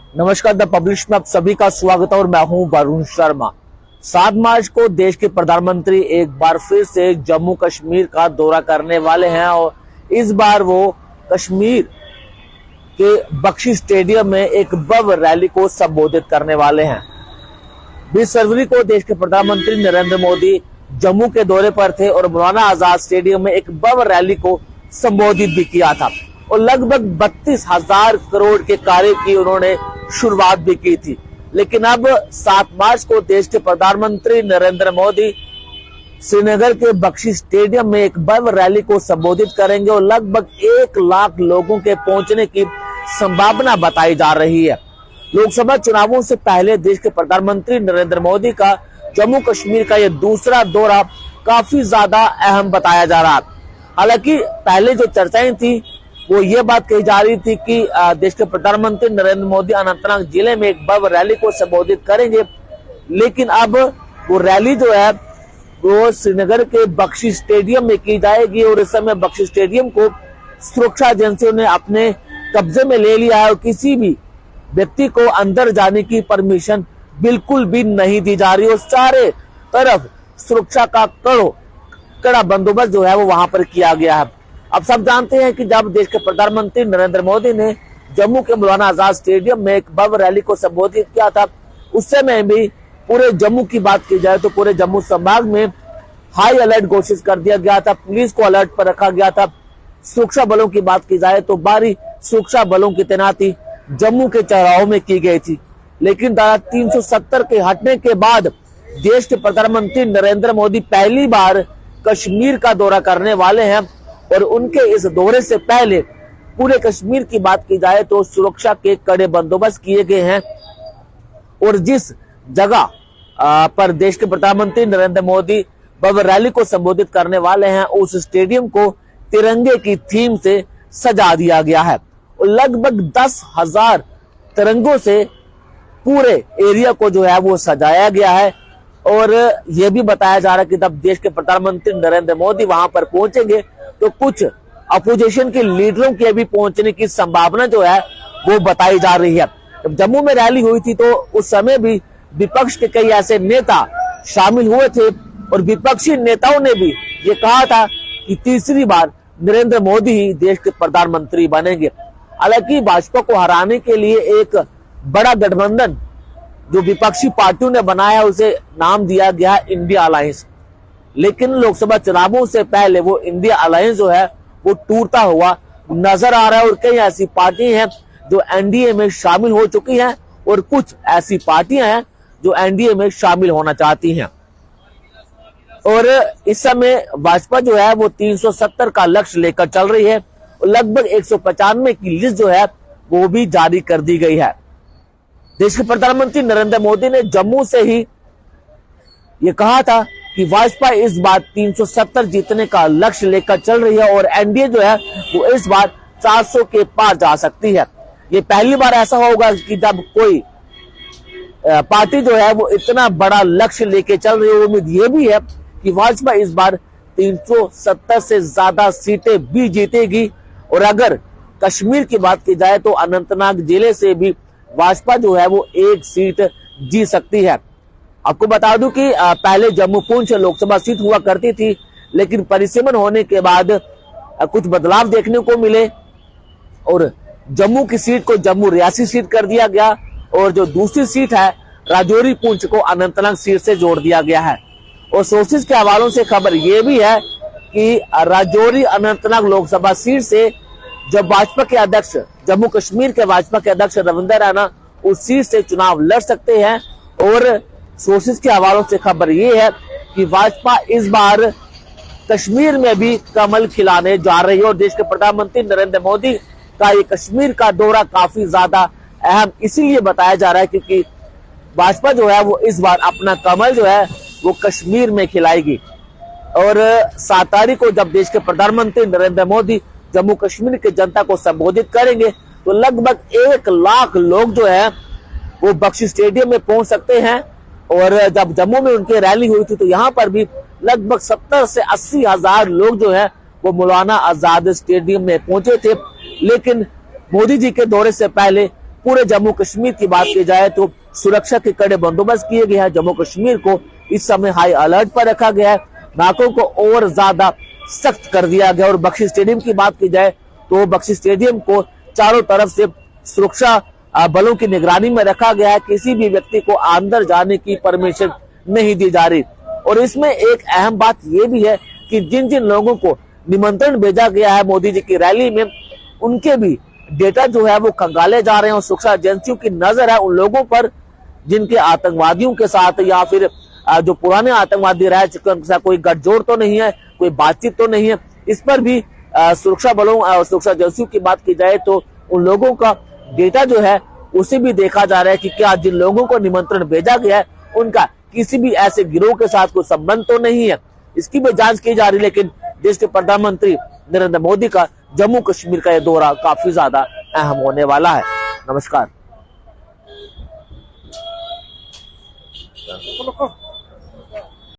नमस्कार, the publish में आप सभी का स्वागत है और मैं हूं वरुण शर्मा। 7 मार्च को देश के प्रधानमंत्री एक बार फिर से जम्मू कश्मीर का दौरा करने वाले हैं और इस बार वो कश्मीर के बख्शी स्टेडियम में एक भव्य रैली को संबोधित करने वाले हैं। 20 फरवरी को देश के प्रधानमंत्री नरेंद्र मोदी जम्मू के दौरे पर थे और मौलाना आजाद स्टेडियम में एक भव्य रैली को संबोधित भी किया था और लगभग 32,000 करोड़ के कार्य की उन्होंने शुरुआत भी की थी। लेकिन अब 7 मार्च को देश के प्रधानमंत्री नरेंद्र मोदी श्रीनगर के बख्शी स्टेडियम में एक भव्य रैली को संबोधित करेंगे और लगभग 1 लाख लोगों के पहुंचने की संभावना बताई जा रही है। लोकसभा चुनावों से पहले देश के प्रधानमंत्री नरेंद्र मोदी का जम्मू कश्मीर का यह दूसरा दौरा काफी ज्यादा अहम बताया जा रहा। हालांकि पहले जो चर्चाएं थी वो ये बात कही जा रही थी कि देश के प्रधानमंत्री नरेंद्र मोदी अनंतनाग जिले में एक भव्य रैली को संबोधित करेंगे, लेकिन अब वो रैली जो है वो श्रीनगर के बख्शी स्टेडियम में की जाएगी और इस समय बख्शी स्टेडियम को सुरक्षा एजेंसियों ने अपने कब्जे में ले लिया है और किसी भी व्यक्ति को अंदर जाने की परमिशन बिल्कुल भी नहीं दी जा रही और चारे तरफ सुरक्षा का कड़ा बंदोबस्त जो है वो वहां पर किया गया है। अब सब जानते हैं कि जब देश के प्रधानमंत्री नरेंद्र मोदी ने जम्मू के मौलाना आजाद स्टेडियम में एक भव्य रैली को संबोधित किया था, उस समय भी पूरे जम्मू की बात की जाए तो पूरे जम्मू संभाग में हाई अलर्ट घोषित कर दिया गया था, पुलिस को अलर्ट पर रखा गया था। सुरक्षा बलों की बात की जाए तो भारी सुरक्षा बलों की तैनाती जम्मू के चौराहों में की गई थी। लेकिन धारा 370 के हटने के बाद देश के प्रधानमंत्री नरेंद्र मोदी पहली बार कश्मीर का दौरा करने वाले हैं और उनके इस दौरे से पहले पूरे कश्मीर की बात की जाए तो सुरक्षा के कड़े बंदोबस्त किए गए हैं और जिस जगह पर देश के प्रधानमंत्री नरेंद्र मोदी भव्य रैली को संबोधित करने वाले हैं उस स्टेडियम को तिरंगे की थीम से सजा दिया गया है और लगभग 10,000 तिरंगों से पूरे एरिया को जो है वो सजाया गया है। और यह भी बताया जा रहा है कि जब देश के प्रधानमंत्री नरेंद्र मोदी वहां पर पहुंचेंगे तो कुछ अपोजिशन के लीडरों के भी पहुंचने की संभावना जो है वो बताई जा रही है। जब जम्मू में रैली हुई थी तो उस समय भी विपक्ष के कई ऐसे नेता शामिल हुए थे और विपक्षी नेताओं ने भी ये कहा था कि तीसरी बार नरेंद्र मोदी ही देश के प्रधानमंत्री बनेंगे। हालांकि भाजपा को हराने के लिए एक बड़ा गठबंधन जो विपक्षी पार्टियों ने बनाया उसे नाम दिया गया है इंडिया अलायंस, लेकिन लोकसभा चुनावों से पहले वो इंडिया अलायंस जो है वो टूटता हुआ नजर आ रहा है और कई ऐसी पार्टियां हैं जो एनडीए में शामिल हो चुकी हैं और कुछ ऐसी पार्टियां हैं जो एनडीए में शामिल होना चाहती हैं। और इस समय भाजपा जो है वो 370 का लक्ष्य लेकर चल रही है और लगभग 195 की लिस्ट जो है वो भी जारी कर दी गई है। देश के प्रधानमंत्री नरेंद्र मोदी ने जम्मू से ही ये कहा था कि भाजपा इस बार 370 जीतने का लक्ष्य लेकर चल रही है और एनडीए जो है वो इस बार 400 के पार जा सकती है। ये पहली बार ऐसा होगा कि जब कोई पार्टी जो है वो इतना बड़ा लक्ष्य लेके चल रही है। उम्मीद ये भी है कि भाजपा इस बार 370 से ज्यादा सीटें भी जीतेगी और अगर कश्मीर की बात की जाए तो अनंतनाग जिले से भी भाजपा जो है वो 1 सीट जीत सकती है। आपको बता दूं कि पहले जम्मू पुंछ लोकसभा सीट हुआ करती थी, लेकिन परिसीमन होने के बाद कुछ बदलाव देखने को मिले और जम्मू की सीट को जम्मू रियासी सीट कर दिया गया और जो दूसरी सीट है राजौरी पुंछ को अनंतनाग सीट से जोड़ दिया गया है। और सोर्सेज के हवालों से खबर यह भी है कि राजौरी अनंतनाग लोकसभा सीट से जब भाजपा के अध्यक्ष जम्मू कश्मीर के भाजपा के अध्यक्ष रविंद्र रैना उस सीट से चुनाव लड़ सकते हैं। और सोर्सेज के हवालों से खबर ये है कि भाजपा इस बार कश्मीर में भी कमल खिलाने जा रही है और देश के प्रधानमंत्री नरेंद्र मोदी का ये कश्मीर का दौरा काफी ज्यादा अहम इसीलिए बताया जा रहा है क्योंकि भाजपा जो है वो इस बार अपना कमल जो है वो कश्मीर में खिलाएगी। और 7 तारीख को जब देश के प्रधानमंत्री नरेंद्र मोदी जम्मू कश्मीर की जनता को संबोधित करेंगे तो लगभग 1 लाख लोग जो है वो बख्शी स्टेडियम में पहुंच सकते हैं। और जब जम्मू में उनकी रैली हुई थी तो यहाँ पर भी लगभग 70 से 80 हजार लोग जो है वो मौलाना आजाद स्टेडियम में पहुंचे थे। लेकिन मोदी जी के दौरे से पहले पूरे जम्मू कश्मीर की बात की जाए तो सुरक्षा के कड़े बंदोबस्त किए गए हैं। जम्मू कश्मीर को इस समय हाई अलर्ट पर रखा गया है, नाकों को और ज्यादा सख्त कर दिया गया। और बख्शी स्टेडियम की बात की जाए तो बख्शी स्टेडियम को चारों तरफ से सुरक्षा बलों की निगरानी में रखा गया है। किसी भी व्यक्ति को अंदर जाने की परमिशन नहीं दी जा रही। और इसमें एक अहम बात यह भी है कि जिन जिन लोगों को निमंत्रण भेजा गया है मोदी जी की रैली में, उनके भी डेटा जो है वो खंगाले जा रहे हैं। और सुरक्षा एजेंसियों की नजर है उन लोगों पर जिनके आतंकवादियों के साथ या फिर जो पुराने आतंकवादी रह चुके हैं उनके साथ कोई गठजोड़ तो नहीं है, कोई बातचीत तो नहीं है। इस पर भी सुरक्षा बलों और सुरक्षा एजेंसियों की बात की जाए तो उन लोगों का डेटा जो है उसे भी देखा जा रहा है कि क्या जिन लोगों को निमंत्रण भेजा गया है उनका किसी भी ऐसे गिरोह के साथ कोई संबंध तो नहीं है। इसकी भी जांच की जा रही है। लेकिन देश के प्रधानमंत्री नरेंद्र मोदी का जम्मू कश्मीर का यह दौरा काफी ज्यादा अहम होने वाला है। नमस्कार।